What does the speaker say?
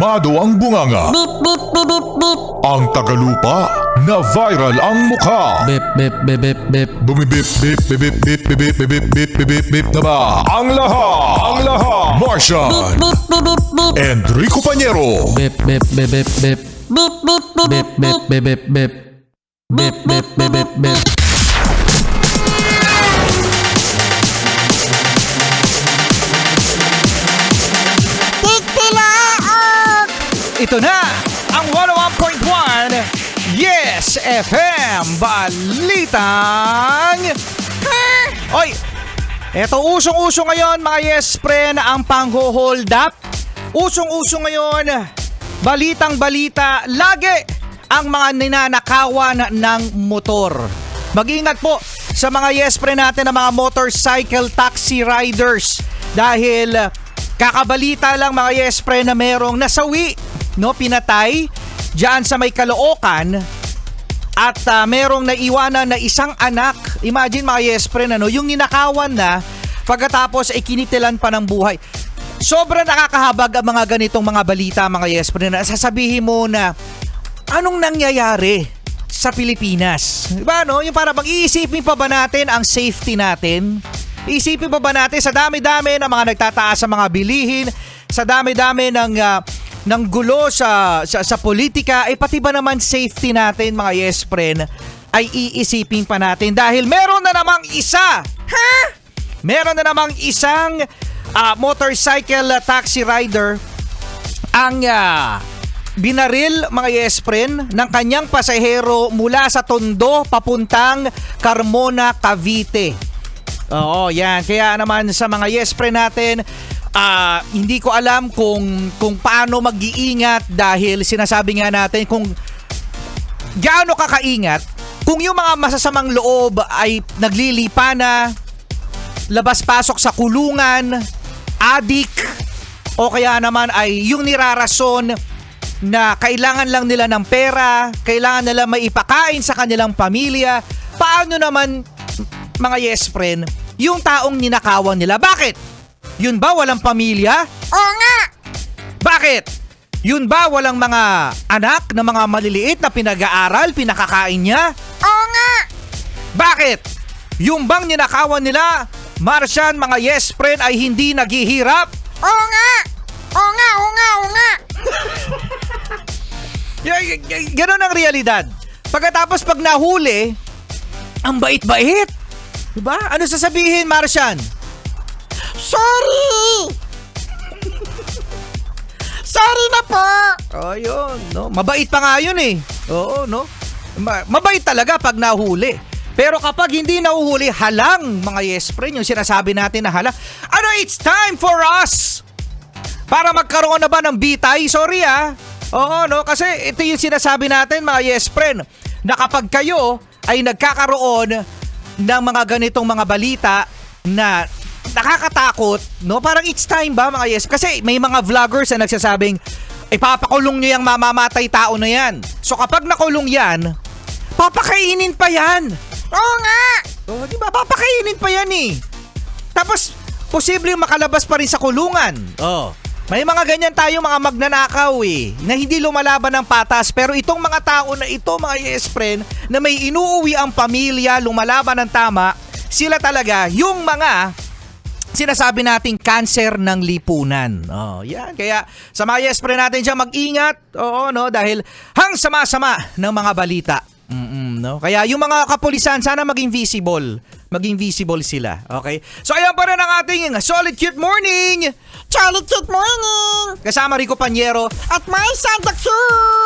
kalmado ang bunganga. Ang tagalupa na viral ang mukha. Bip, bip, bip, bip, bip. Bumibip, bip, bip, bip, bip, bip, bip, bip, bip, bip, bip, bip na ba? Ang lahat, Martian, Enrico Pañero, Bip, bip, bip, bip, bip. Bip, bip, bip, bip, bip, bip. Bip, bip, bip, bip, bip. Ito na ang 101.1 Yes FM Balitang Oy, eto usong-uso ngayon mga Yes Friend ang pang-hold up. Usong-uso ngayon, balitang-balita, lagi ang mga ninanakawan ng motor. Mag-ingat po sa mga Yes Friend natin na mga motorcycle taxi riders dahil kakabalita lang mga Yes Friend na merong nasawi, no, pinatay diyan sa may Caloocan at merong naiwanan na isang anak. Imagine mga Yes Friend, ano, yung ninakawan na pagkatapos ay kinitilan pa ng buhay. Sobrang nakakahabag ang mga ganitong mga balita mga Yes Friend, na sasabihin mo na anong nangyayari sa Pilipinas, diba, no? Yung para bang iisipin pa ba natin ang safety natin? Iisipin pa ba natin sa dami-dami ng mga nagtataas sa mga bilihin, sa dami-dami ng gulo sa politika, pati ba naman safety natin mga Yes Friend ay iisipin pa natin dahil meron na namang isa. Meron na namang isang motorcycle taxi rider ang binaril mga Yes Friend ng kanyang pasahero mula sa Tondo papuntang Carmona, Cavite. Oo, yan. Kaya naman sa mga Yes Friend natin, hindi ko alam kung paano mag-iingat dahil sinasabi nga natin kung gaano kakaingat kung yung mga masasamang loob ay naglilipa na, labas-pasok sa kulungan, adik, o kaya naman ay yung nirarason na kailangan lang nila ng pera, kailangan nila maipakain sa kanilang pamilya. Paano naman mga Yes Friend yung taong ninakawan nila? Bakit? Yun ba walang pamilya? Oo nga! Bakit? Yun ba walang mga anak na mga maliliit na pinag-aaral, pinakakain niya? Oo nga! Bakit? Yung bang ninakawan nila, Martian, mga Yes Friend, ay hindi naghihirap? Oo nga! Oo nga, oo nga, oo nga! Ganon ang realidad. Pagkatapos pag nahuli, ang bait-bait. Diba? Ano sasabihin, Martian? Sorry! Sorry na po! Oh, yun, no? Mabait pa nga yun eh. Oo, no? Mabait talaga pag nahuli. Pero kapag hindi nahuhuli, halang mga Yes Friend, yung sinasabi natin na halang. Ano, it's time for us para magkaroon na ba ng bitay? Sorry Oo, no? Kasi ito yung sinasabi natin mga Yes Friend, na kapag kayo ay nagkakaroon ng mga ganitong mga balita na nakakatakot, no? Parang it's time ba mga Yes? Kasi may mga vloggers na nagsasabing, papakulong nyo yung mamamatay tao na yan. So kapag nakulong yan, papakainin pa yan. Oo nga! Oh, di ba? Papakainin pa yan eh. Tapos, posibleng makalabas pa rin sa kulungan. Oh. May mga ganyan tayo mga magnanakaw na hindi lumalaban ng patas. Pero itong mga tao na ito mga Yes Friend, na may inuuwi ang pamilya, lumalaban ng tama, sila talaga yung mga sinasabi nating cancer ng lipunan. Oh, yan. Kaya sa mga Yes Friend natin dyan, mag-ingat. Oo, no? Dahil hang sama-sama ng mga balita. No? Kaya yung mga kapulisan, sana maging visible. Maging visible sila. Okay? So ayan pa rin ang ating Solid Cute Morning. Solid Cute Morning. Kasama Rico Pañero at Marcia the Cute.